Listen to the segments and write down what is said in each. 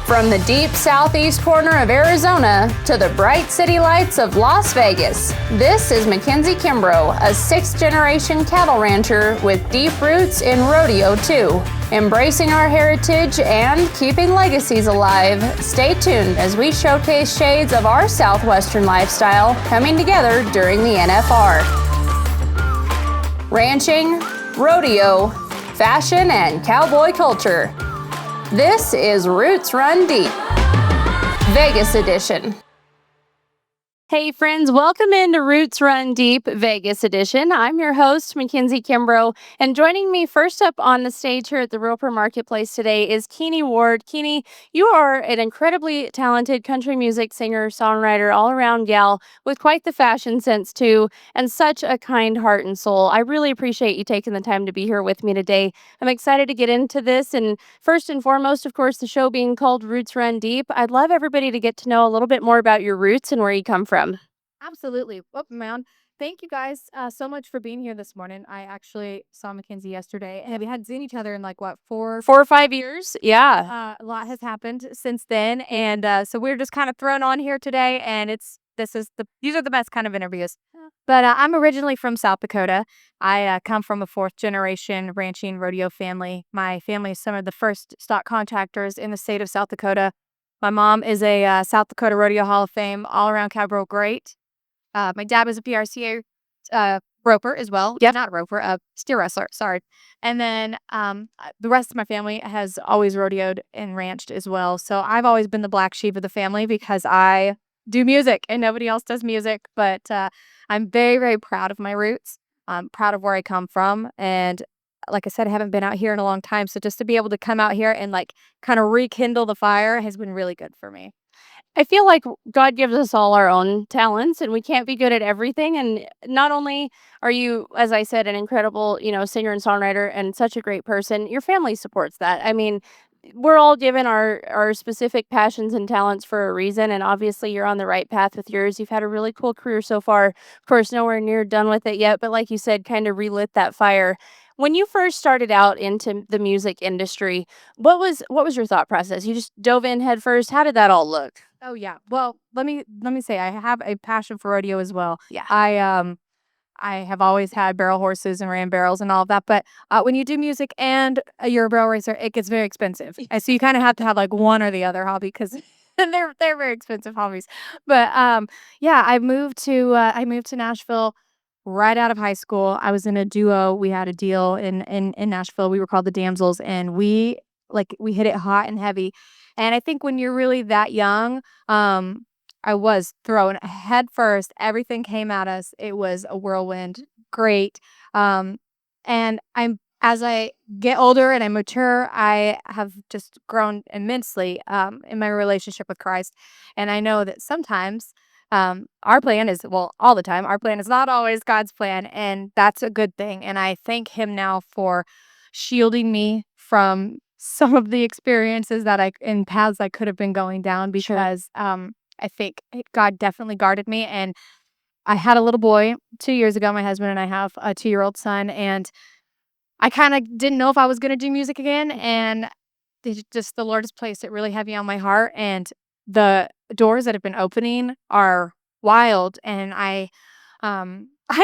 From the deep southeast corner of Arizona to the bright city lights of Las Vegas, this is Mackenzie Kimbrough, a sixth-generation cattle rancher with deep roots in rodeo too. Embracing our heritage and keeping legacies alive, stay tuned as we showcase shades of our southwestern lifestyle coming together during the NFR. Ranching, rodeo, fashion, and cowboy culture. This is Roots Run Deep, Vegas edition. Hey friends, welcome into Roots Run Deep Vegas edition. I'm your host, Mackenzie Kimbrough, and joining me first up on the stage here at the Roper Marketplace today is Keenie Ward. Keenie, you are an incredibly talented country music singer, songwriter, all-around gal with quite the fashion sense too, and such a kind heart and soul. I really appreciate you taking the time to be here with me today. I'm excited to get into this, and first and foremost, of course, the show being called Roots Run Deep, I'd love everybody to get to know a little bit more about your roots and where you come from. Absolutely. Well, man, thank you guys so much for being here this morning. I actually saw Mackenzie yesterday, and we hadn't seen each other in like what, 4 or 5 years? Yeah. a lot has happened since then, and so we're just kind of thrown on here today, and these are the best kind of interviews. Yeah. But I'm originally from South Dakota. I come from a fourth generation ranching rodeo family. My family is some of the first stock contractors in the state of South Dakota. My mom is a South Dakota Rodeo Hall of Fame all-around cowgirl great. My dad was a PRCA roper as well. Yep. Not roper, steer wrestler. Sorry. And then the rest of my family has always rodeoed and ranched as well. So I've always been the black sheep of the family because I do music and nobody else does music. But I'm very, very proud of my roots. I'm proud of where I come from. And like I said, I haven't been out here in a long time. So just to be able to come out here and like kind of rekindle the fire has been really good for me. I feel like God gives us all our own talents and we can't be good at everything. And not only are you, as I said, an incredible, singer and songwriter and such a great person, your family supports that. I mean, we're all given our specific passions and talents for a reason. And obviously you're on the right path with yours. You've had a really cool career so far. Of course, nowhere near done with it yet. But like you said, kind of relit that fire. When you first started out into the music industry, what was your thought process? You just dove in head first. How did that all look? Oh yeah. Well, let me say I have a passion for rodeo as well. Yeah. I have always had barrel horses and ran barrels and all of that. But when you do music and you're a barrel racer, it gets very expensive. And so you kind of have to have like one or the other hobby because they're very expensive hobbies. But yeah, I moved to Nashville right out of high school. I was in a duo. We had a deal in Nashville. We were called the Damsels, and we hit it hot and heavy. And I think when you're really that young, I was thrown head first. Everything came at us. It was a whirlwind. Great. And as I get older and I mature, I have just grown immensely in my relationship with Christ. And I know that sometimes our plan is, well, all the time, our plan is not always God's plan. And that's a good thing. And I thank Him now for shielding me from some of the experiences in paths I could have been going down because I think God definitely guarded me. And I had a little boy 2 years ago. My husband and I have a 2-year-old son, and I kind of didn't know if I was going to do music again. And the Lord has placed it really heavy on my heart, and the doors that have been opening are wild. And I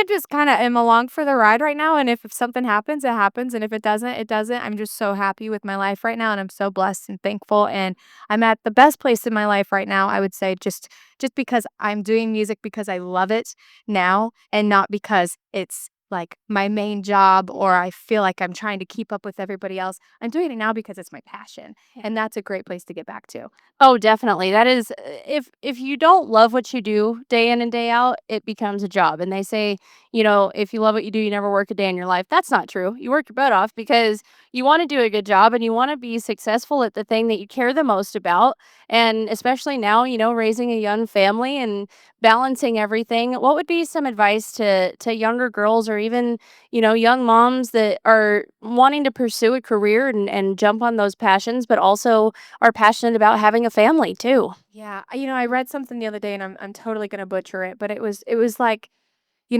just kind of am along for the ride right now. And if something happens, it happens. And if it doesn't, it doesn't. I'm just so happy with my life right now. And I'm so blessed and thankful. And I'm at the best place in my life right now, I would say, just because I'm doing music because I love it now and not because it's like my main job or I feel like I'm trying to keep up with everybody else. I'm doing it now because it's my passion. And that's a great place to get back to. Oh, definitely. That is, if you don't love what you do day in and day out, it becomes a job. And they say, if you love what you do, you never work a day in your life. That's not true. You work your butt off because you want to do a good job and you want to be successful at the thing that you care the most about. And especially now, raising a young family and balancing everything. What would be some advice to younger girls or even, young moms that are wanting to pursue a career and jump on those passions, but also are passionate about having a family too? Yeah. I read something the other day and I'm totally going to butcher it, but it was like,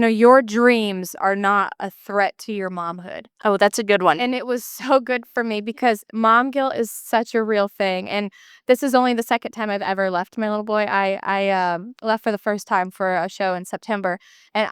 your dreams are not a threat to your momhood. Oh, that's a good one. And it was so good for me because mom guilt is such a real thing. And this is only the second time I've ever left my little boy. I left for the first time for a show in September, and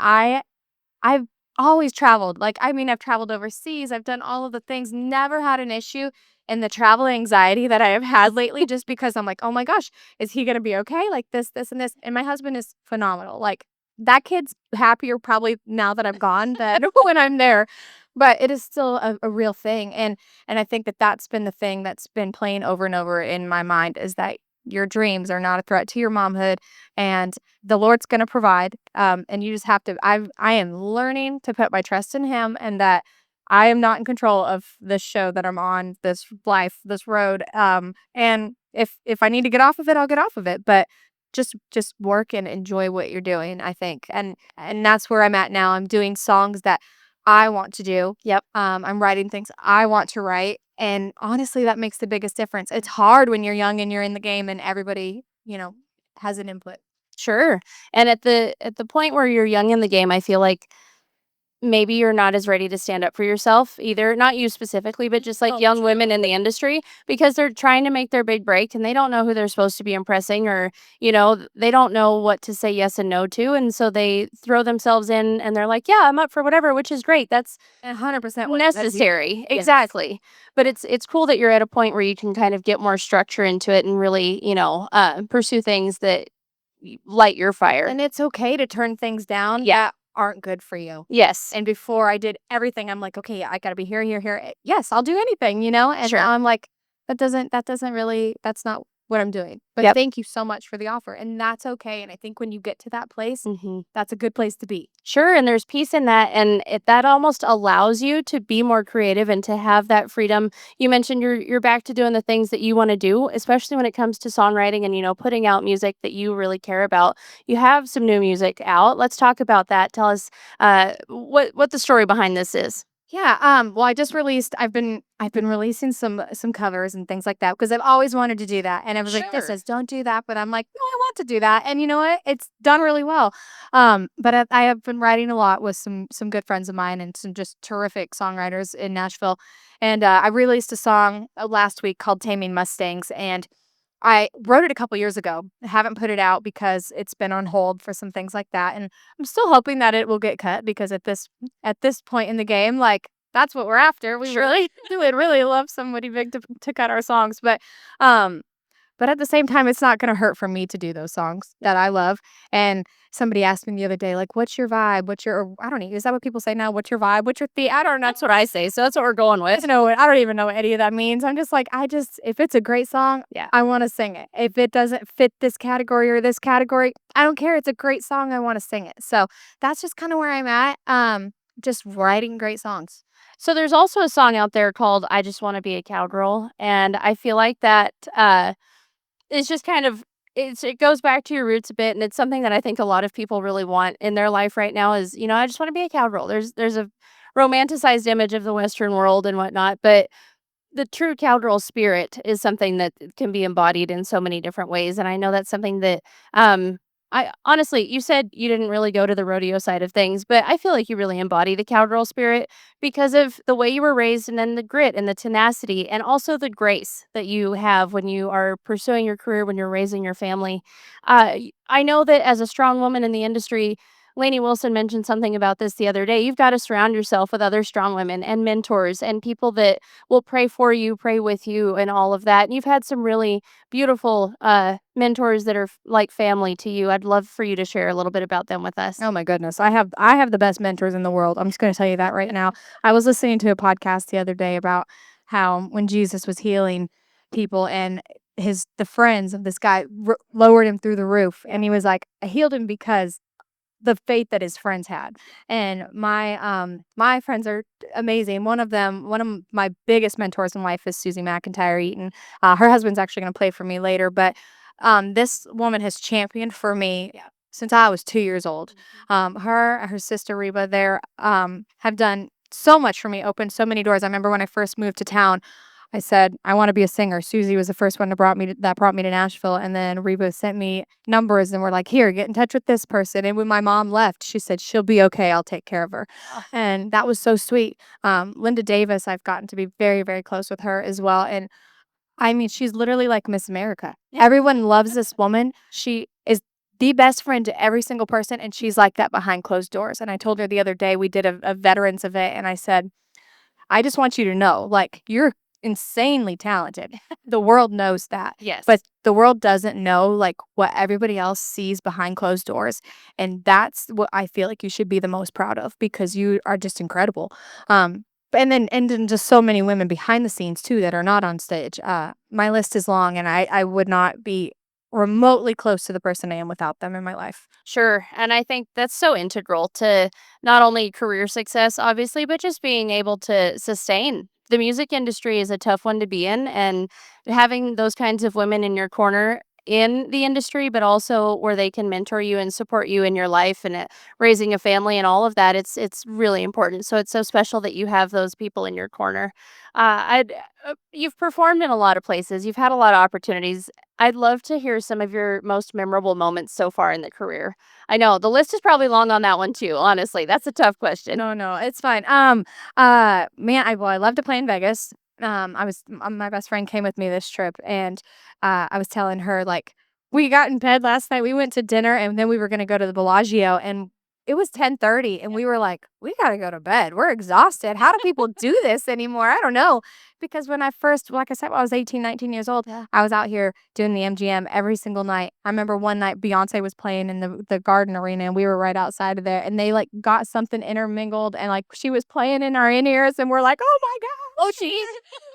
I've always traveled. Like, I mean, I've traveled overseas. I've done all of the things, never had an issue. And the travel anxiety that I have had lately, just because I'm like, oh my gosh, is he going to be okay? Like this, and this. And my husband is phenomenal. Like, that kid's happier probably now that I'm gone than when I'm there. But it is still a real thing. And I think that that's been the thing that's been playing over and over in my mind, is that your dreams are not a threat to your momhood, and the Lord's going to provide. And you just have to, I am learning to put my trust in him, and that I am not in control of this show that I'm on, this life, this road. And if I need to get off of it, I'll get off of it. But just work and enjoy what you're doing, I think. And that's where I'm at now. I'm doing songs that I want to do. Yep. I'm writing things I want to write. And honestly, that makes the biggest difference. It's hard when you're young and you're in the game and everybody, has an input. Sure. And at the point where you're young in the game, I feel like maybe you're not as ready to stand up for yourself either. Not you specifically, but just like Oh, young true. women in the industry, because they're trying to make their big break and they don't know who they're supposed to be impressing, or, they don't know what to say yes and no to. And so they throw themselves in and they're like, yeah, I'm up for whatever, which is great. That's 100% necessary. Yes. Exactly. But it's cool that you're at a point where you can kind of get more structure into it and really, pursue things that light your fire. And it's okay to turn things down Yeah. that aren't good for you. Yes. And before I did everything, I'm like, okay, I gotta be here, here, here. Yes, I'll do anything, And Sure. now I'm like, that's not what I'm doing. But Yep. thank you so much for the offer. And that's okay. And I think when you get to that place, Mm-hmm. that's a good place to be. Sure, and there's peace in that, and that almost allows you to be more creative and to have that freedom. You mentioned you're back to doing the things that you want to do, especially when it comes to songwriting and putting out music that you really care about. You have some new music out. Let's talk about that. Tell us what the story behind this is. Yeah, well, I've been releasing some covers and things like that because I've always wanted to do that. And everyone's like, "This Sure. says don't do that," but I'm like, "No, I want to do that." And you know what? It's done really well. But I have been writing a lot with some good friends of mine and some just terrific songwriters in Nashville. And I released a song last week called "Taming Mustangs," and I wrote it a couple years ago. I haven't put it out because it's been on hold for some things like that, and I'm still hoping that it will get cut because at this point in the game, like, that's what we're after. We Sure. really would really love somebody big to cut our songs, um, but at the same time, it's not gonna hurt for me to do those songs that I love. And somebody asked me the other day, like, "What's your vibe? What's your," or I don't know, is that what people say now? "What's your vibe? What's your I don't know. That's what I say, so that's what we're going with. I don't even know what any of that means. I'm just like, if it's a great song, Yeah. I wanna sing it. If it doesn't fit this category or this category, I don't care. It's a great song, I wanna sing it. So, that's just kinda where I'm at, just writing great songs. So there's also a song out there called "I Just Want to Be a Cowgirl," and I feel like that it's just kind of it goes back to your roots a bit, and it's something that I think a lot of people really want in their life right now is, I just want to be a cowgirl. There's a romanticized image of the Western world and whatnot, but the true cowgirl spirit is something that can be embodied in so many different ways, and I know that's something that, I honestly, you said you didn't really go to the rodeo side of things, but I feel like you really embody the cowgirl spirit because of the way you were raised and then the grit and the tenacity and also the grace that you have when you are pursuing your career, when you're raising your family. I know that as a strong woman in the industry, Lainey Wilson mentioned something about this the other day. You've got to surround yourself with other strong women and mentors and people that will pray for you, pray with you, and all of that. And you've had some really beautiful mentors that are like family to you. I'd love for you to share a little bit about them with us. Oh my goodness. I have the best mentors in the world. I'm just going to tell you that right now. I was listening to a podcast the other day about how when Jesus was healing people and the friends of this guy lowered him through the roof, and he was like, "I healed him because the faith that his friends had." And my friends are amazing. One of my biggest mentors in life is Susie McIntyre Eaton. Her husband's actually going to play for me later, but this woman has championed for me since I was 2 years old. Her sister Reba there have done so much for me, opened so many doors. I remember when I first moved to town, I said, "I wanna be a singer." Susie was the first one that brought me to Nashville, and then Reba sent me numbers and were like, "Here, get in touch with this person." And when my mom left, she said, "She'll be okay, I'll take care of her." Oh, And that was so sweet. Linda Davis, I've gotten to be very, very close with her as well, and I mean, she's literally like Miss America. Everyone loves this woman. She is the best friend to every single person, and she's like that behind closed doors. And I told her the other day, we did a veterans event, and I said, I just want you to know, like, you're insanely talented. The world knows that. yes. But the world doesn't know, like, what everybody else sees behind closed doors. And that's what I feel like you should be the most proud of because you are just incredible. And then just so many women behind the scenes too that are not on stage. My list is long, and I would not be remotely close to the person I am without them in my life. Sure. And I think that's so integral to not only career success, obviously, but just being able to sustain. The music industry is a tough one to be in, and having those kinds of women in your corner in the industry, but also where they can mentor you and support you in your life and raising a family and all of that, it's really important. So it's so special that you have those people in your corner. You've performed in a lot of places. You've had a lot of opportunities. I'd love to hear some of your most memorable moments so far in the career. I know the list is probably long on that one too, honestly. That's a tough question. No, no, it's fine. Man, I love to play in Vegas. My best friend came with me this trip, and I was telling her like we got in bed last night. We went to dinner, and then we were gonna go to the Bellagio, and it was 10:30, and we were like, we gotta go to bed. We're exhausted. How do people do this anymore? I don't know. Because when I first, like I said, when I was 18, 19 years old, Yeah. I was out here doing the MGM every single night. I remember one night Beyonce was playing in the Garden Arena, and we were right outside of there, and they like got something intermingled, and like she was playing in our in ears, and we're like, oh my Oh, gosh, geez.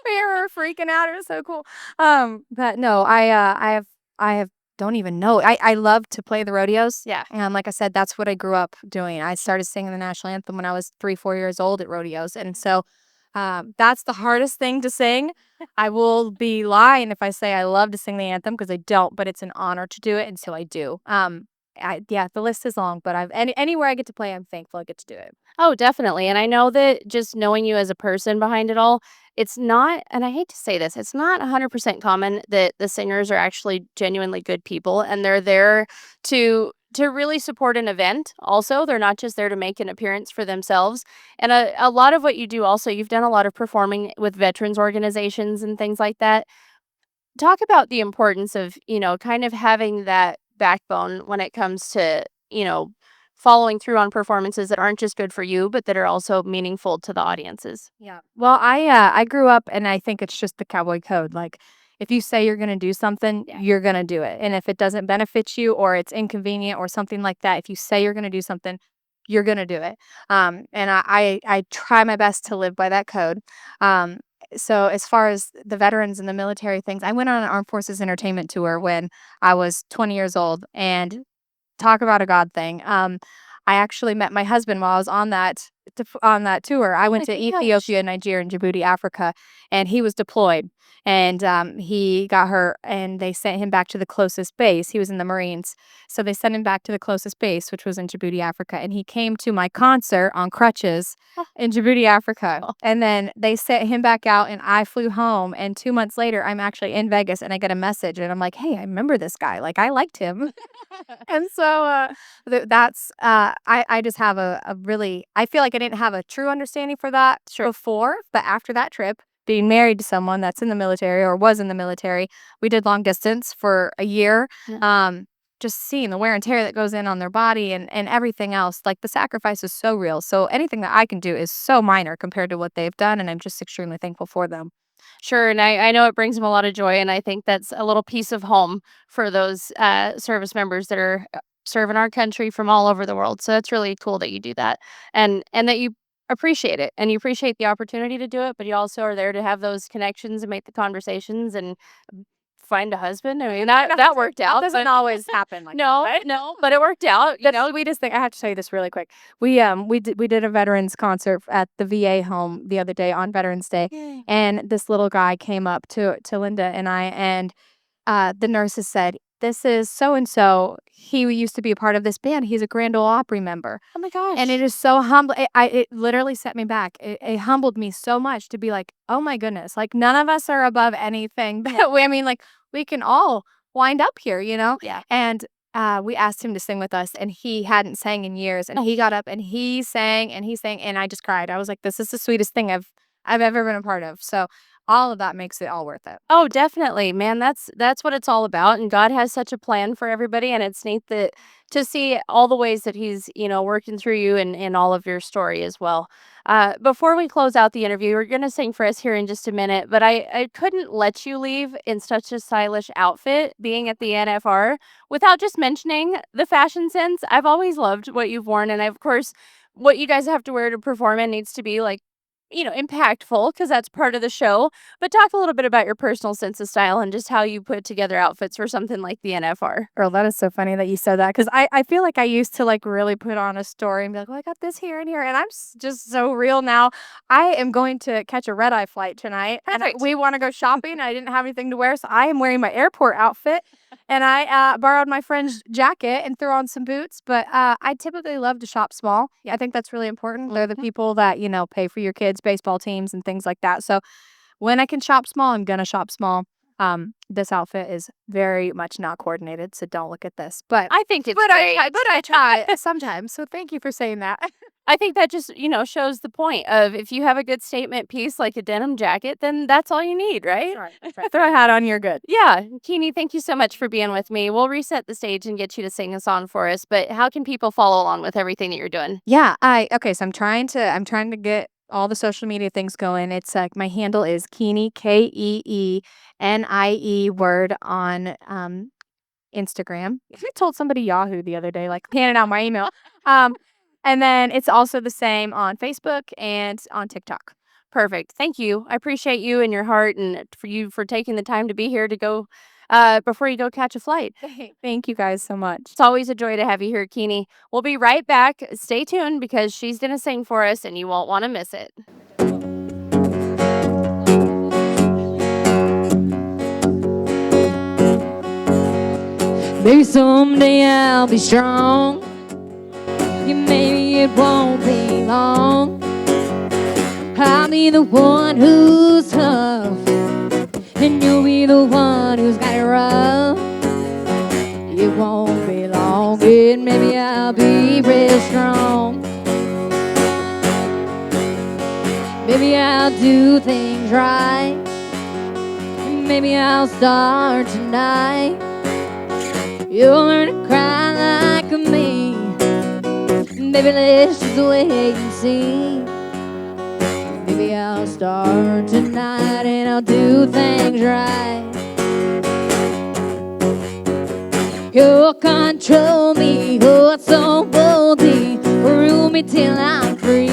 we were freaking out. It was so cool. But no, I have don't even know. I love to play the rodeos. Yeah. And like I said, that's what I grew up doing. I started singing the national anthem when I was 3, 4 years old at rodeos, and so that's the hardest thing to sing. I will be lying if I say I love to sing the anthem because I don't, but it's an honor to do it, and so I do. Yeah, the list is long, but anywhere I get to play, I'm thankful I get to do it. Oh, definitely. And I know that just knowing you as a person behind it all, it's not, and I hate to say this, it's not 100% common that the singers are actually genuinely good people and they're there to really support an event. Also, they're not just there to make an appearance for themselves. And a lot of what you do also, you've done a lot of performing with veterans organizations and things like that. Talk about the importance of, kind of having that backbone when it comes to, following through on performances that aren't just good for you, but that are also meaningful to the audiences. Yeah. Well, I grew up and I think it's just the cowboy code. Like if you say you're going to do something, Yeah. you're going to do it. And if it doesn't benefit you or it's inconvenient or something like that, if you say you're going to do something, you're going to do it. And I try my best to live by that code. So as far as the veterans and the military things, I went on an Armed Forces entertainment tour when I was 20 years old, and talk about a God thing. I actually met my husband while I was on that tour. I Oh went my to gosh. Ethiopia, Nigeria, and Djibouti, Africa, and he was deployed. And he got hurt, and they sent him back to the closest base. He was in the Marines, so they sent him back to the closest base, which was in Djibouti, Africa. And he came to my concert on crutches in Djibouti, Africa. Oh, And then they sent him back out, and I flew home. And 2 months later, I'm actually in Vegas, and I get a message, and I'm like, "Hey, I remember this guy. Like, I liked him." And so, that's, I just have a really I feel like I didn't have a true understanding for that sure. before, but after that trip, being married to someone that's in the military or was in the military, we did long distance for a year, Yeah. just seeing the wear and tear that goes in on their body and everything else, like, the sacrifice is so real, so anything that I can do is so minor compared to what they've done, and I'm just extremely thankful for them. Sure. And I know it brings them a lot of joy. And I think that's a little piece of home for those service members that are serving our country from all over the world. So it's really cool that you do that and that you appreciate it and you appreciate the opportunity to do it, but you also are there to have those connections and make the conversations and find a husband. I mean, that worked That out. doesn't But always happen like that, no, right? no, but it worked out, The sweetest thing I have to tell you this really quick. We did a veterans concert at the VA home the other day on Veterans Day, Yay. and this little guy came up to Linda and I, and the nurses said, this is so-and-so. He used to be a part of this band. He's a Grand Ole Opry member. Oh my gosh. And it is so humble. It literally set me back. It humbled me so much to be like, oh my goodness, like none of us are above anything. That I mean, like we can all wind up here, you know? Yeah. And we asked him to sing with us, and he hadn't sang in years. And he got up and he sang, and I just cried. I was like, this is the sweetest thing I've ever been a part of. So all of that makes it all worth it. Oh, definitely, man. That's what it's all about. And God has such a plan for everybody. And it's neat that to see all the ways that He's, working through you and in all of your story as well. Before we close out the interview, we're gonna sing for us here in just a minute, but I couldn't let you leave in such a stylish outfit being at the NFR without just mentioning the fashion sense. I've always loved what you've worn, and of course what you guys have to wear to perform in needs to be like, impactful because that's part of the show. But talk a little bit about your personal sense of style and just how you put together outfits for something like the NFR. Girl, that is so funny that you said that because I feel like I used to like really put on a story and be like, well, I got this here and here. And I'm just so real now. I am going to catch a red eye flight tonight. Perfect. And we want to go shopping. I didn't have anything to wear. So I am wearing my airport outfit. And I borrowed my friend's jacket and threw on some boots. But I typically love to shop small. Yeah, I think that's really important. They're the people that, pay for your kids' baseball teams and things like that. So when I can shop small, I'm going to shop small. This outfit is very much not coordinated, so don't look at this. But I think it's great. I try sometimes. So thank you for saying that. I think that just, shows the point of if you have a good statement piece like a denim jacket, then that's all you need, right? That's right. Throw a hat on, you're good. Yeah. Keenie, thank you so much for being with me. We'll reset the stage and get you to sing a song for us, but how can people follow along with everything that you're doing? Yeah, so I'm trying to get all the social media things going. It's like my handle is Keenie, Keenie word on Instagram. I told somebody Yahoo the other day, like handing out my email. And then it's also the same on Facebook and on TikTok. Perfect. Thank you. I appreciate you and your heart and for you for taking the time to be here to go before you go catch a flight. Thank you guys so much. It's always a joy to have you here, Keenie. We'll be right back. Stay tuned because she's going to sing for us and you won't want to miss it. Maybe someday I'll be strong. Yeah, maybe it won't be long. I'll be the one who's tough, and you'll be the one who's got it rough. It won't be long, and maybe I'll be real strong. Maybe I'll do things right. Maybe I'll start tonight. You'll learn to cry like me. Maybe let's just wait and see. Maybe I'll start tonight and I'll do things right. You'll control me, oh so boldly, rule me till I'm free.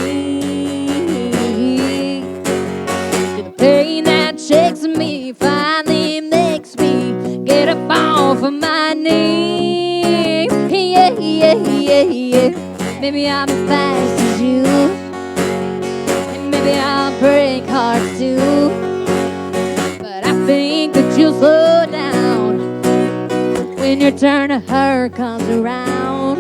The pain that shakes me finally makes me get up off of my knees. Yeah, yeah, yeah, yeah. Maybe I'll be fast as you, and maybe I'll break hearts too. But I think that you'll slow down when your turn to hurt comes around.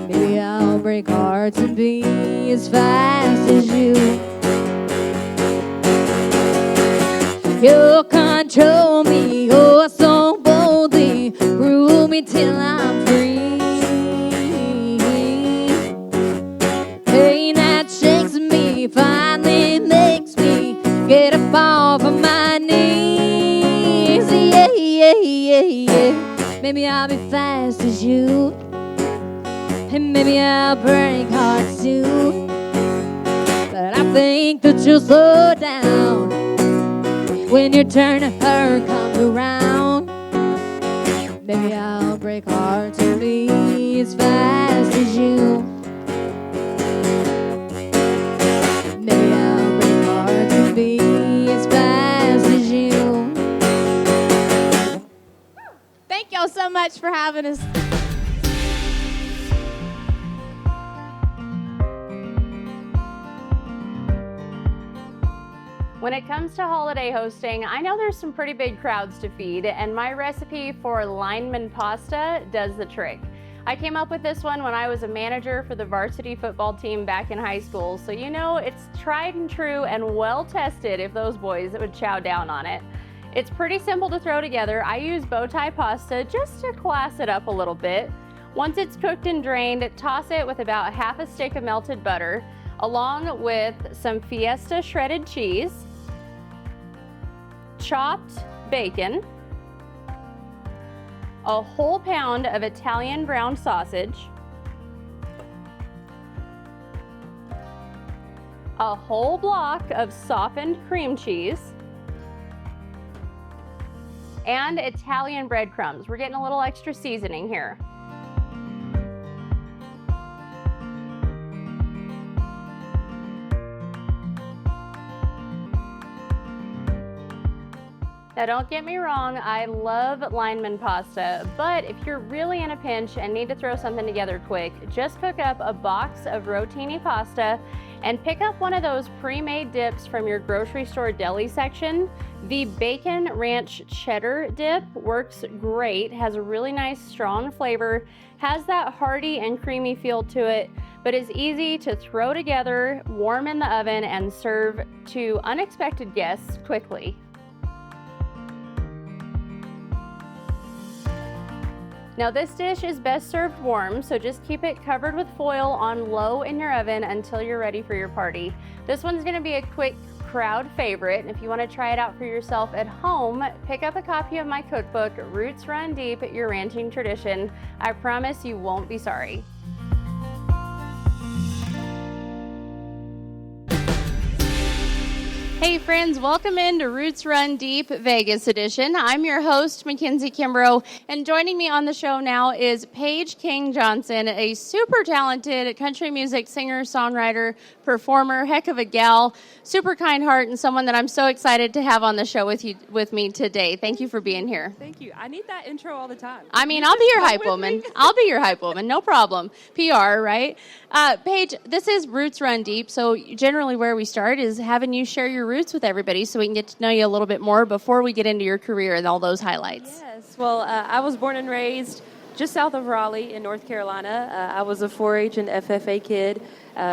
Maybe I'll break hearts and be as fast as you. You'll control me, oh so boldly, rule me till I'm free. Pain that shakes me finally makes me get up off of my knees. Yeah, yeah, yeah, yeah. Maybe I'll be fast as you, and maybe I'll break hearts too. But I think that you'll slow down when your turn to hurt comes around. Maybe I'll break hearts and be as fast as you. Maybe I'll break hearts and be as fast as you. Thank y'all so much for having us. When it comes to holiday hosting, I know there's some pretty big crowds to feed, and my recipe for lineman pasta does the trick. I came up with this one when I was a manager for the varsity football team back in high school, so you know it's tried and true and well tested if those boys would chow down on it. It's pretty simple to throw together. I use bow tie pasta just to class it up a little bit. Once it's cooked and drained, toss it with about half a stick of melted butter, along with some Fiesta shredded cheese, chopped bacon, a whole pound of Italian brown sausage, a whole block of softened cream cheese, and Italian breadcrumbs. We're getting a little extra seasoning here. Now don't get me wrong, I love lineman pasta, but if you're really in a pinch and need to throw something together quick, just cook up a box of rotini pasta and pick up one of those pre-made dips from your grocery store deli section. The bacon ranch cheddar dip works great, has a really nice strong flavor, has that hearty and creamy feel to it, but is easy to throw together, warm in the oven, and serve to unexpected guests quickly. Now this dish is best served warm, so just keep it covered with foil on low in your oven until you're ready for your party. This one's gonna be a quick crowd favorite. If you wanna try it out for yourself at home, pick up a copy of my cookbook, Roots Run Deep, Your Ranching Tradition. I promise you won't be sorry. Hey friends, welcome into Roots Run Deep Vegas edition. I'm your host, Mackenzie Kimbrough, and joining me on the show now is Paige King Johnson, a super talented country music singer, songwriter, performer, heck of a gal, super kind heart, and someone that I'm so excited to have on the show with me today. Thank you for being here. Thank you. I need that intro all the time. I mean, I'll be your hype woman. I'll be your hype woman, no problem. PR, right? Paige, this is Roots Run Deep, so generally where we start is having you share your roots with everybody so we can get to know you a little bit more before we get into your career and all those highlights. Yes. Well, I was born and raised just south of Raleigh in North Carolina. I was a 4-H and FFA kid,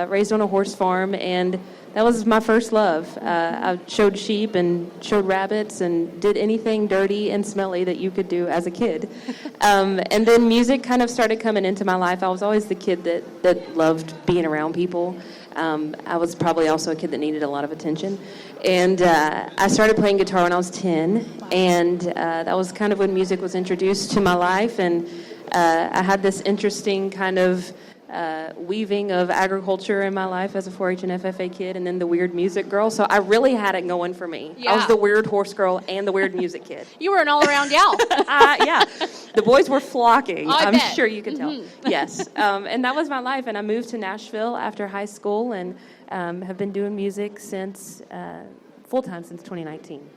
raised on a horse farm, and that was my first love. I showed sheep and showed rabbits and did anything dirty and smelly that you could do as a kid. And then music kind of started coming into my life. I was always the kid that loved being around people. I was probably also a kid that needed a lot of attention. And I started playing guitar when I was 10, and that was kind of when music was introduced to my life. And I had this interesting kind of weaving of agriculture in my life as a 4-H and FFA kid, and then the weird music girl. So I really had it going for me. Yeah. I was the weird horse girl and the weird music kid. You were an all-around gal. Yeah. The boys were flocking. I I'm bet. sure you can tell. Yes. And that was my life. And I moved to Nashville after high school and have been doing music since full-time since 2019.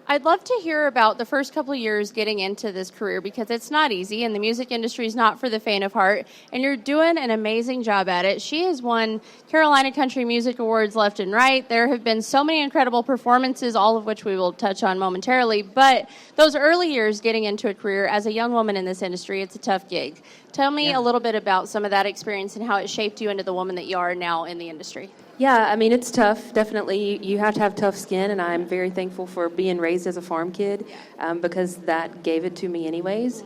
I'd love to hear about the first couple of years getting into this career because it's not easy and the music industry is not for the faint of heart, and you're doing an amazing job at it. She has won Carolina Country Music Awards left and right. There have been so many incredible performances, all of which we will touch on momentarily, but those early years getting into a career as a young woman in this industry, it's a tough gig. Tell me a little bit about some of that experience and how it shaped you into the woman that you are now in the industry. Yeah, I mean, it's tough. Definitely, you have to have tough skin, and I'm very thankful for being raised as a farm kid because that gave it to me anyways.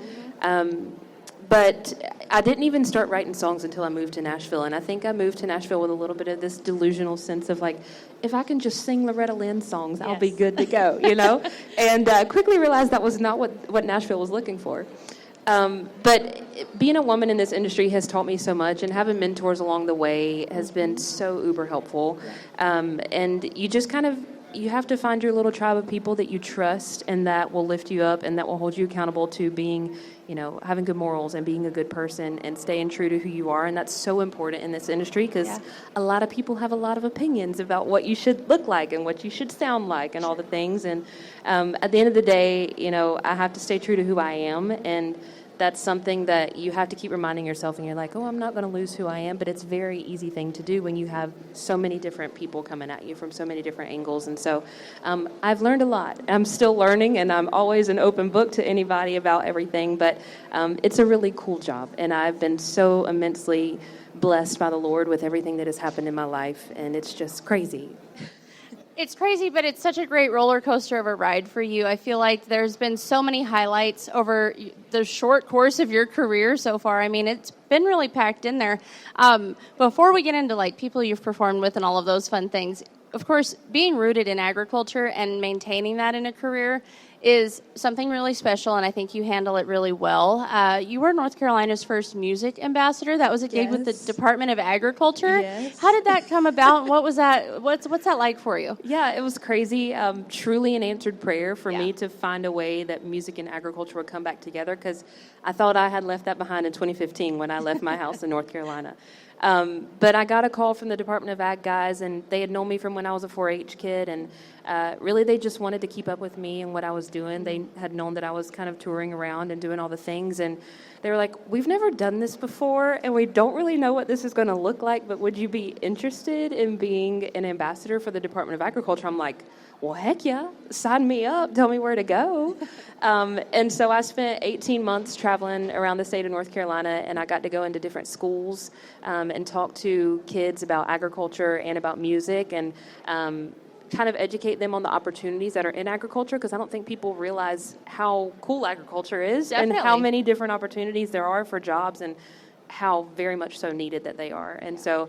But I didn't even start writing songs until I moved to Nashville, and I think I moved to Nashville with a little bit of this delusional sense of like, if I can just sing Loretta Lynn songs, I'll be good to go, you know? And quickly realized that was not what Nashville was looking for. But being a woman in this industry has taught me so much, and having mentors along the way has been so uber helpful. And you just kind of, you have to find your little tribe of people that you trust and that will lift you up and that will hold you accountable to being, you know, having good morals and being a good person and staying true to who you are. And that's so important in this industry because a lot of people have a lot of opinions about what you should look like and what you should sound like and all the things. And at the end of the day, you know, I have to stay true to who I am. And that's something that you have to keep reminding yourself, and you're like, oh, I'm not going to lose who I am, but it's a very easy thing to do when you have so many different people coming at you from so many different angles. And so I've learned a lot. I'm still learning, and I'm always an open book to anybody about everything, but it's a really cool job, and I've been so immensely blessed by the Lord with everything that has happened in my life, and it's just crazy. It's crazy, but it's such a great roller coaster of a ride for you. I feel like there's been so many highlights over the short course of your career so far. I mean, it's been really packed in there. Before we get into like people you've performed with and all of those fun things, of course, being rooted in agriculture and maintaining that in a career is something really special, and I think you handle it really well. You were North Carolina's first music ambassador. That was a gig with the Department of Agriculture. Yes. How did that come about? What was that? What's that like for you? Yeah, it was crazy. Truly an answered prayer for me to find a way that music and agriculture would come back together, because I thought I had left that behind in 2015 when I left my house in North Carolina. But I got a call from the Department of Ag guys, and they had known me from when I was a 4-H kid, and really they just wanted to keep up with me and what I was doing. They had known that I was kind of touring around and doing all the things, and they were like, we've never done this before, and we don't really know what this is going to look like, but would you be interested in being an ambassador for the Department of Agriculture? I'm like, well, heck yeah, sign me up, tell me where to go. And so I spent 18 months traveling around the state of North Carolina, and I got to go into different schools and talk to kids about agriculture and about music, and kind of educate them on the opportunities that are in agriculture, because I don't think people realize how cool agriculture is. Definitely. And how many different opportunities there are for jobs, and how very much so needed that they are. And so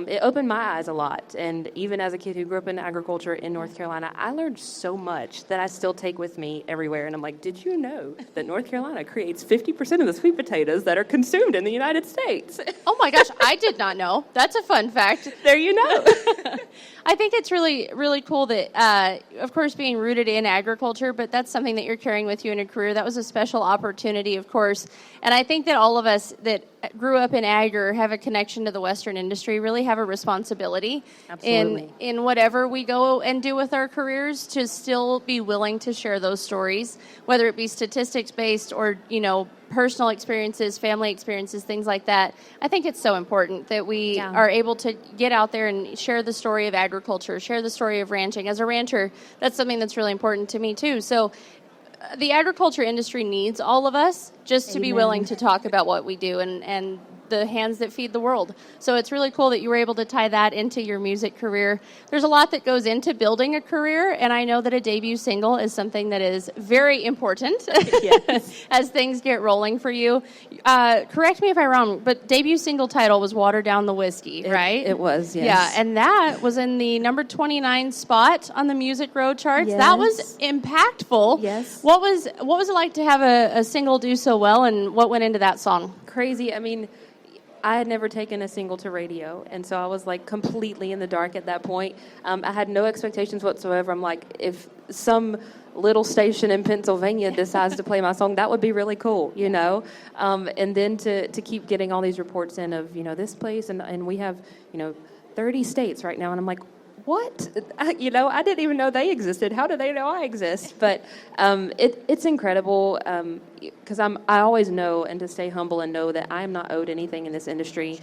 it opened my eyes a lot. And even as a kid who grew up in agriculture in North Carolina, I learned so much that I still take with me everywhere. And I'm like, did you know that North Carolina creates 50% of the sweet potatoes that are consumed in the United States? Oh my gosh, I did not know. That's a fun fact. There you know. I think it's really, really cool that, of course, being rooted in agriculture, but that's something that you're carrying with you in a career. That was a special opportunity, of course. And I think that all of us that grew up in ag or have a connection to the Western industry really have a responsibility in whatever we go and do with our careers, to still be willing to share those stories, whether it be statistics-based or, personal experiences, family experiences, things like that. I think it's so important that we are able to get out there and share the story of agriculture, share the story of ranching. As a rancher, that's something that's really important to me too. So the agriculture industry needs all of us just to be willing to talk about what we do and the hands that feed the world. So it's really cool that you were able to tie that into your music career. There's a lot that goes into building a career, and I know that a debut single is something that is very important as things get rolling for you. Correct me if I'm wrong, but debut single title was Water Down the Whiskey, right? It was, yes. Yeah, and that was in the number 29 spot on the Music Row charts. Yes. That was impactful. Yes. What was it like to have a single do so well, and what went into that song? Crazy. I mean, I had never taken a single to radio, and so I was like completely in the dark at that point. I had no expectations whatsoever. I'm like, if some little station in Pennsylvania decides to play my song, that would be really cool, And then to keep getting all these reports in of, this place, and we have, 30 states right now, and I'm like, what? I didn't even know they existed. How do they know I exist? But it's incredible, because I always know, and to stay humble and know that I am not owed anything in this industry.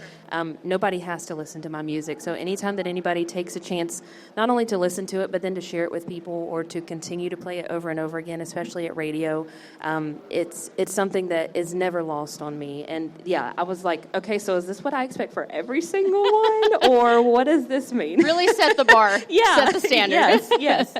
Nobody has to listen to my music. So anytime that anybody takes a chance, not only to listen to it, but then to share it with people or to continue to play it over and over again, especially at radio, it's something that is never lost on me. And yeah, I was like, okay, so is this what I expect for every single one, or what does this mean? Really set the bar. Set the standard. Yes.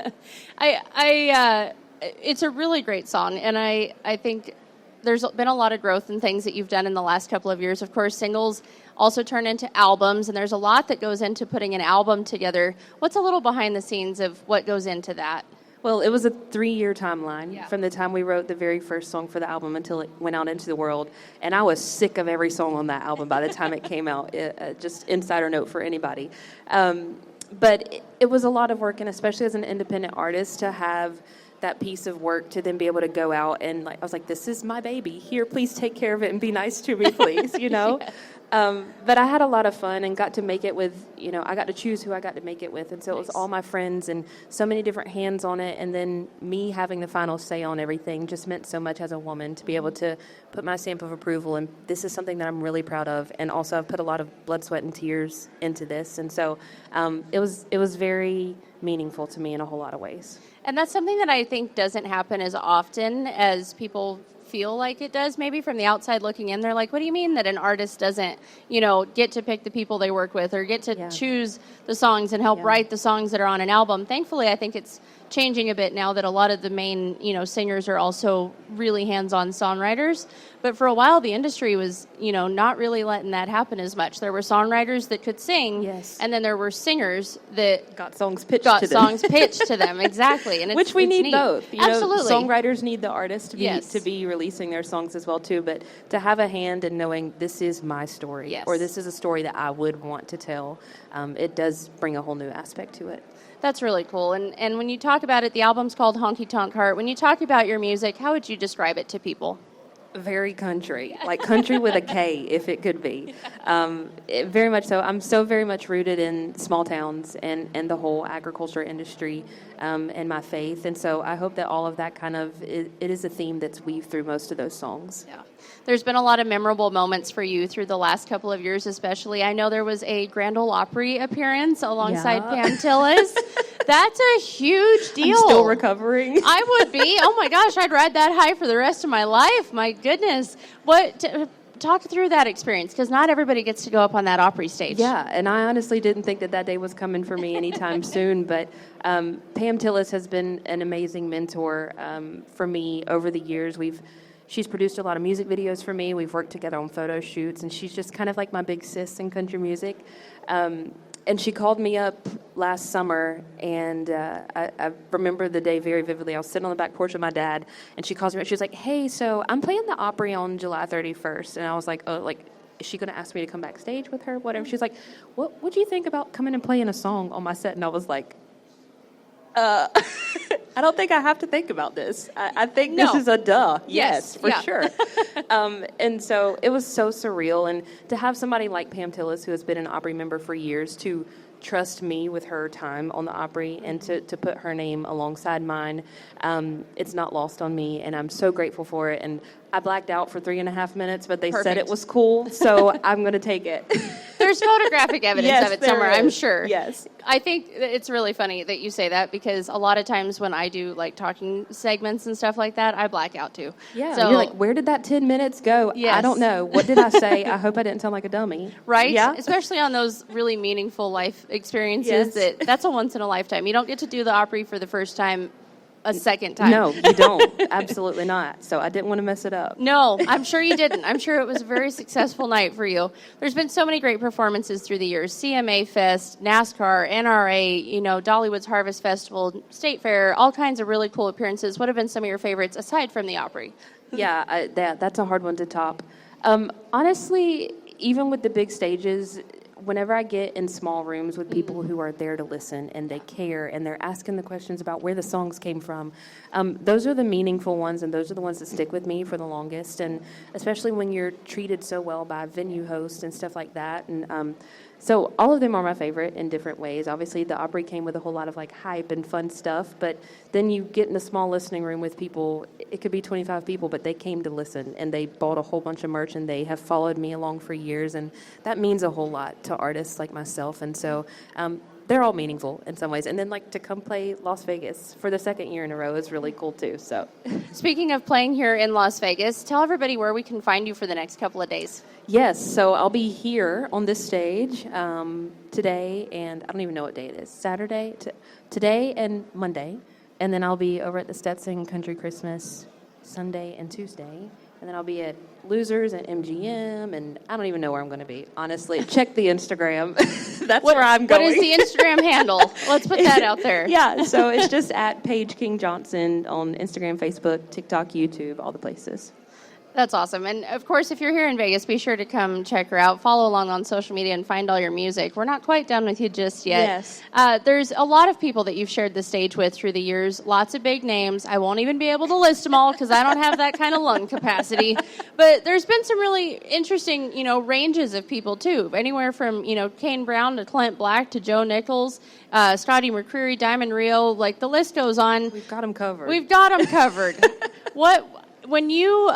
It's a really great song, and I think there's been a lot of growth in things that you've done in the last couple of years. Of course, singles also turn into albums, and there's a lot that goes into putting an album together. What's a little behind the scenes of what goes into that? Well, it was a 3-year timeline from the time we wrote the very first song for the album until it went out into the world. And I was sick of every song on that album by the time it came out. Just insider note for anybody. But it was a lot of work, and especially as an independent artist, to have that piece of work to then be able to go out and I was like, this is my baby. Here, please take care of it and be nice to me, please, But I had a lot of fun and got to make it with, I got to choose who I got to make it with. And so it was all my friends and so many different hands on it. And then me having the final say on everything just meant so much as a woman to be able to put my stamp of approval. And this is something that I'm really proud of. And also I've put a lot of blood, sweat, and tears into this. And so it was very meaningful to me in a whole lot of ways. And that's something that I think doesn't happen as often as people feel like it does. Maybe from the outside looking in, they're like, what do you mean that an artist doesn't, get to pick the people they work with or get to choose the songs and help write the songs that are on an album? Thankfully, I think it's changing a bit now that a lot of the main, singers are also really hands-on songwriters. But for a while, the industry was, not really letting that happen as much. There were songwriters that could sing, and then there were singers that got songs pitched to them. Exactly. And which we need neat. both. Absolutely. Songwriters need the artists to be releasing their songs as well too. But to have a hand in knowing this is my story, or this is a story that I would want to tell, it does bring a whole new aspect to it. That's really cool. And when you talk about it, the album's called Honky Tonk Heart. When you talk about your music, how would you describe it to people? Very country, like country with a K, if it could be. Very much so. I'm so very much rooted in small towns and the whole agriculture industry and my faith. And so I hope that all of that it is a theme that's weaved through most of those songs. Yeah. There's been a lot of memorable moments for you through the last couple of years, especially. I know there was a Grand Ole Opry appearance alongside Pam Tillis. That's a huge deal. I'm still recovering. I would be. Oh my gosh, I'd ride that high for the rest of my life. My goodness. Talk through that experience, because not everybody gets to go up on that Opry stage. Yeah, and I honestly didn't think that day was coming for me anytime soon, but Pam Tillis has been an amazing mentor for me over the years. She's produced a lot of music videos for me. We've worked together on photo shoots, and she's just kind of like my big sis in country music. And she called me up last summer, and I remember the day very vividly. I was sitting on the back porch with my dad, and she calls me up. She was like, hey, so I'm playing the Opry on July 31st. And I was like, oh, is she going to ask me to come backstage with her? Whatever. She's like, what do you think about coming and playing a song on my set? And I was like, I don't think I have to think about this. I think this is a duh. Yes, for sure. And so it was so surreal. And to have somebody like Pam Tillis, who has been an Opry member for years, to trust me with her time on the Opry and to put her name alongside mine, it's not lost on me. And I'm so grateful for it. And I blacked out for 3.5 minutes, but they said it was cool. So I'm going to take it. There's photographic evidence of it somewhere, I'm sure. Yes. I think it's really funny that you say that, because a lot of times when I do like talking segments and stuff like that, I black out too. Yeah. So you're like, where did that 10 minutes go? Yes. I don't know. What did I say? I hope I didn't sound like a dummy. Right? Yeah. Especially on those really meaningful life experiences. That's a once in a lifetime. You don't get to do the Opry for the first time a second time. No, you don't. Absolutely not. So I didn't want to mess it up. No, I'm sure you didn't. I'm sure it was a very successful night for you. There's been so many great performances through the years. CMA Fest, NASCAR, NRA, Dollywood's Harvest Festival, State Fair, all kinds of really cool appearances. What have been some of your favorites aside from the Opry? Yeah, that's a hard one to top. Honestly, even with the big stages, whenever I get in small rooms with people who are there to listen and they care and they're asking the questions about where the songs came from, those are the meaningful ones, and those are the ones that stick with me for the longest. And especially when you're treated so well by venue hosts and stuff like that. And so all of them are my favorite in different ways. Obviously, the Opry came with a whole lot of like hype and fun stuff, but then you get in a small listening room with people. It could be 25 people, but they came to listen, and they bought a whole bunch of merch, and they have followed me along for years, and that means a whole lot to artists like myself. And so they're all meaningful in some ways. And then like to come play Las Vegas for the second year in a row is really cool too. So speaking of playing here in Las Vegas, tell everybody where we can find you for the next couple of days. Yes, so I'll be here on this stage today, and I don't even know what day it is. Saturday, today and Monday. And then I'll be over at the Stetson Country Christmas Sunday and Tuesday. And then I'll be at Losers and MGM, and I don't even know where I'm going to be. Honestly, check the Instagram. That's where I'm going. What is the Instagram handle? Let's put that out there. Yeah, so it's just at Paige King Johnson on Instagram, Facebook, TikTok, YouTube, all the places. That's awesome. And of course, if you're here in Vegas, be sure to come check her out. Follow along on social media and find all your music. We're not quite done with you just yet. Yes. There's a lot of people that you've shared the stage with through the years. Lots of big names. I won't even be able to list them all because I don't have that kind of lung capacity. But there's been some really interesting, ranges of people too. Anywhere from, Kane Brown to Clint Black to Joe Nichols, Scotty McCreery, Diamond Rio. Like the list goes on. We've got them covered. We've got them covered. When you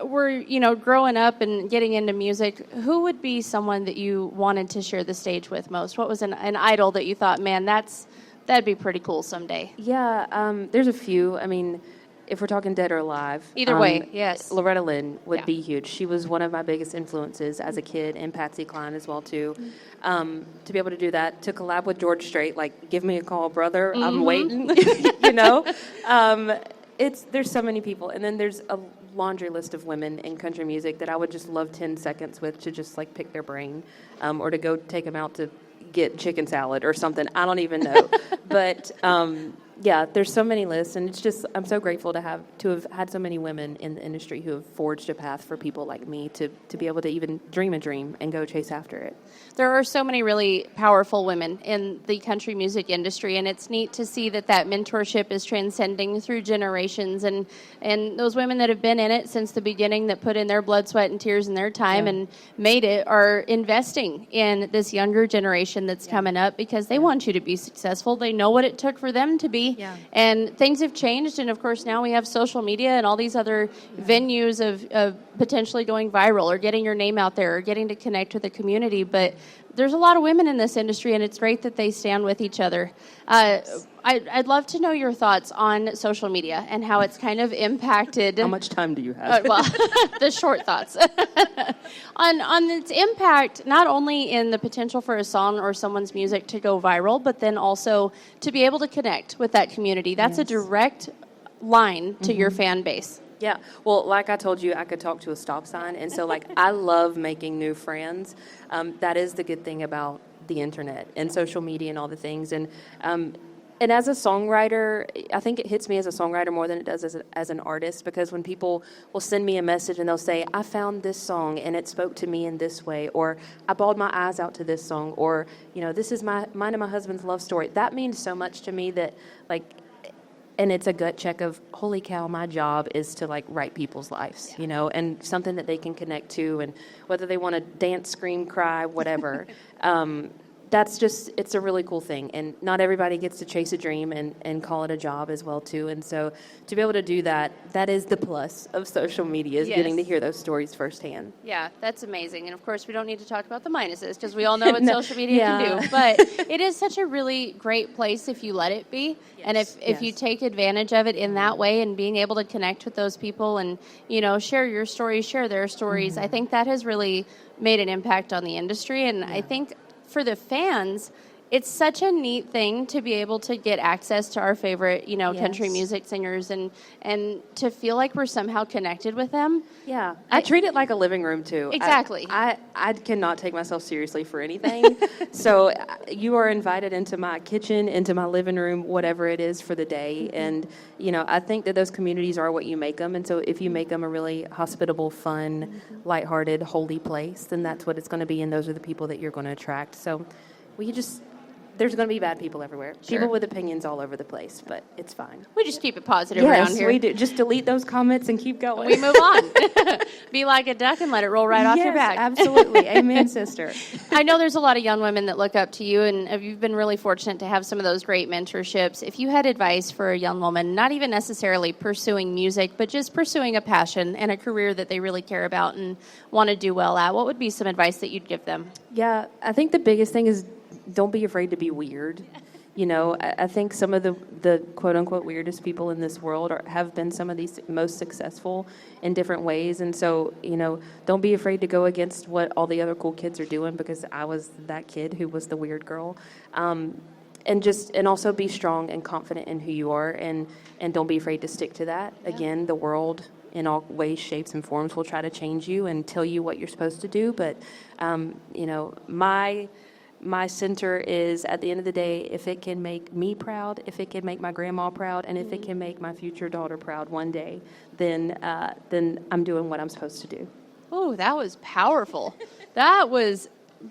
were, growing up and getting into music, who would be someone that you wanted to share the stage with most? What was an idol that you thought, man, that'd be pretty cool someday? Yeah, there's a few. I mean, if we're talking dead or alive. Either way, yes. Loretta Lynn would be huge. She was one of my biggest influences as a kid, and Patsy Cline as well, too. To be able to do that, to collab with George Strait, like, give me a call, brother, I'm waiting, There's so many people, and then there's a laundry list of women in country music that I would just love 10 seconds with to just like pick their brain, or to go take them out to get chicken salad or something. I don't even know, but there's so many lists, and it's just I'm so grateful to have had so many women in the industry who have forged a path for people like me to be able to even dream a dream and go chase after it. There are so many really powerful women in the country music industry, and it's neat to see that mentorship is transcending through generations, and those women that have been in it since the beginning, that put in their blood, sweat, and tears and their time and made it, are investing in this younger generation that's coming up because they want you to be successful. They know what it took for them to be, and things have changed, and of course now we have social media and all these other venues of potentially going viral or getting your name out there or getting to connect with the community, but there's a lot of women in this industry, and it's great that they stand with each other. I'd love to know your thoughts on social media and how it's kind of impacted. How much time do you have? The short thoughts. on its impact, not only in the potential for a song or someone's music to go viral, but then also to be able to connect with that community. That's a direct line to your fan base. Yeah. Well, like I told you, I could talk to a stop sign. And so, I love making new friends. That is the good thing about the internet and social media and all the things. And as a songwriter, I think it hits me as a songwriter more than it does as an artist, because when people will send me a message and they'll say, I found this song and it spoke to me in this way, or I bawled my eyes out to this song, or, this is mine and my husband's love story. That means so much to me that, and it's a gut check of, holy cow, my job is to write people's lives, and something that they can connect to, and whether they want to dance, scream, cry, whatever. It's a really cool thing. And not everybody gets to chase a dream and call it a job as well, too. And so to be able to do that is the plus of social media, is getting to hear those stories firsthand. Yeah, that's amazing. And of course, we don't need to talk about the minuses because we all know what social media can do. But it is such a really great place if you let it be. Yes. And if you take advantage of it in that way, and being able to connect with those people and, share your stories, share their stories, I think that has really made an impact on the industry. And I think for the fans, it's such a neat thing to be able to get access to our favorite, country music singers and to feel like we're somehow connected with them. Yeah. I treat it like a living room, too. Exactly. I cannot take myself seriously for anything. So you are invited into my kitchen, into my living room, whatever it is for the day. And, I think that those communities are what you make them. And so if you make them a really hospitable, fun, lighthearted, holy place, then that's what it's going to be. And those are the people that you're going to attract. So there's going to be bad people everywhere. Sure. People with opinions all over the place, but it's fine. We just keep it positive around here. Yes, we do. Just delete those comments and keep going. We move on. Be like a duck and let it roll right off your back. Absolutely. Amen, sister. I know there's a lot of young women that look up to you, and you've been really fortunate to have some of those great mentorships. If you had advice for a young woman, not even necessarily pursuing music, but just pursuing a passion and a career that they really care about and want to do well at, what would be some advice that you'd give them? Yeah, I think the biggest thing is don't be afraid to be weird. I think some of the quote-unquote weirdest people in this world have been some of these most successful in different ways. And so, don't be afraid to go against what all the other cool kids are doing, because I was that kid who was the weird girl. And also be strong and confident in who you are, and don't be afraid to stick to that. Yeah. Again, the world in all ways, shapes, and forms will try to change you and tell you what you're supposed to do. But, my center is, at the end of the day, if it can make me proud, if it can make my grandma proud, and if it can make my future daughter proud one day, then I'm doing what I'm supposed to do. Oh, that was powerful. That was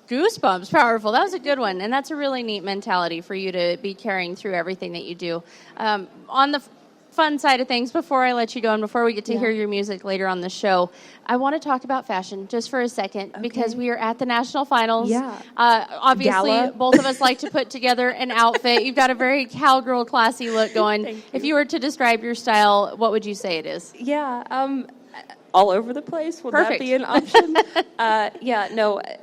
goosebumps powerful. That was a good one. And that's a really neat mentality for you to be carrying through everything that you do. On the fun side of things, before I let you go and before we get to hear your music later on the show, I want to talk about fashion just for a second because we are at the national finals. Yeah. Obviously, Gala. both of us like to put together an outfit. You've got a very cowgirl classy look going. Thank you. If you were to describe your style, what would you say it is? Yeah, all over the place. Would Perfect. that be an option?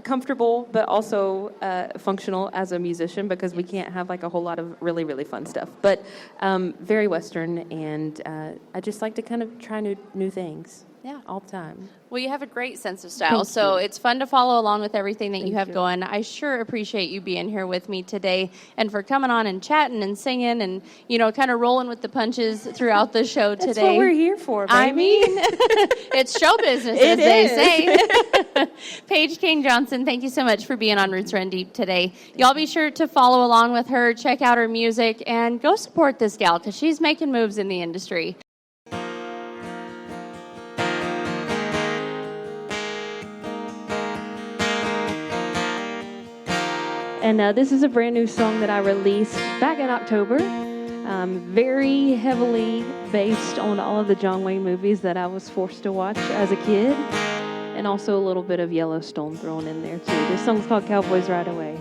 Comfortable, but also functional as a musician because we can't have like a whole lot of really, really fun stuff. But very Western, and I just like to kind of try new things. Yeah. All the time. Well, you have a great sense of style, Thank so you. it's fun to follow along with everything that you Thank have you. going. I sure appreciate you being here with me today and for coming on and chatting and singing and, kind of rolling with the punches throughout the show today. That's what we're here for, baby. I mean, it's show business, as they say. Paige King Johnson, thank you so much for being on Roots Run Deep today. Y'all be sure to follow along with her, check out her music, and go support this gal because she's making moves in the industry. And this is a brand new song that I released back in October. Very heavily based on all of the John Wayne movies that I was forced to watch as a kid. And also a little bit of Yellowstone thrown in there too. This song's called Cowboys Right Away.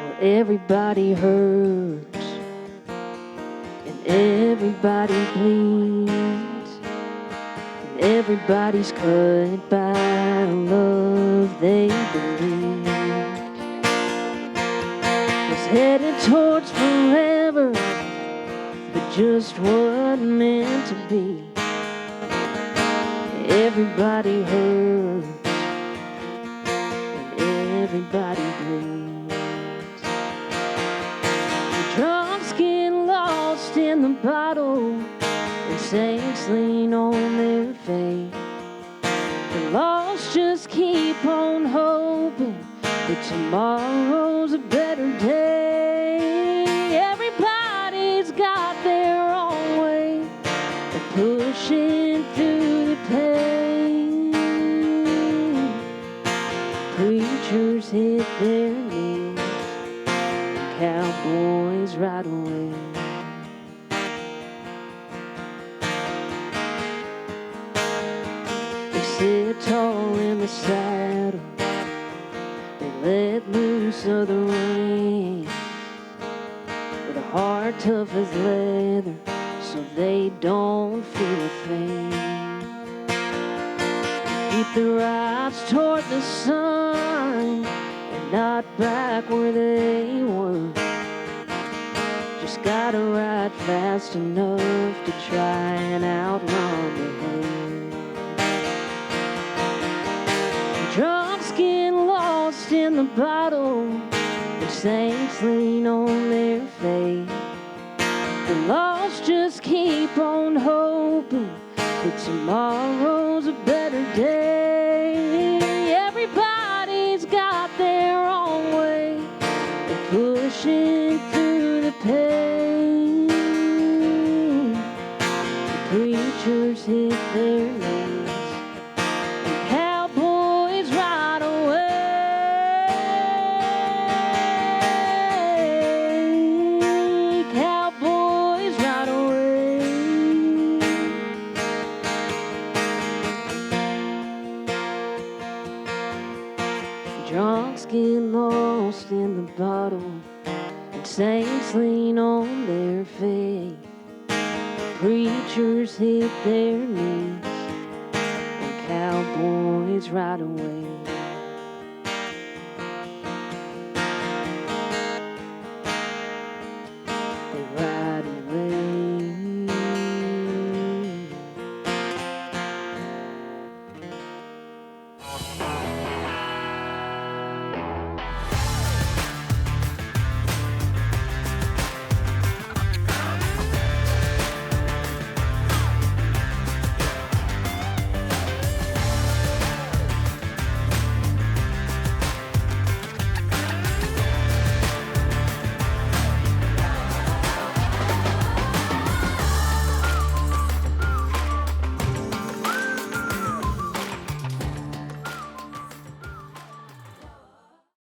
Well, everybody hurts and everybody bleeds. Everybody's cut by love they believed was headed towards forever, but just wasn't meant to be. Everybody hurts and everybody bleeds. The drunks get lost in the bottle and saints lean on their faith. The lost just keep on hoping that tomorrow's a better day. Everybody's got their own way of pushing through the pain. Preachers hit their knees, cowboys ride away. Sit tall in the saddle, they let loose of the reins, with a heart tough as leather, so they don't feel a thing. Keep their eyes toward the sun, and not back where they were. Just gotta ride fast enough to try and outrun the herd. Drunks get lost in the bottle, the saints lean on their faith. The lost just keep on hoping that tomorrow's a better day. Everybody's got their own way of pushing through the pain. The preachers hit their knees, and cowboys ride away. Cowboys ride away. Drunks get lost in the bottle, and saints lean on their faith. Preachers hit their knees, and cowboys ride away.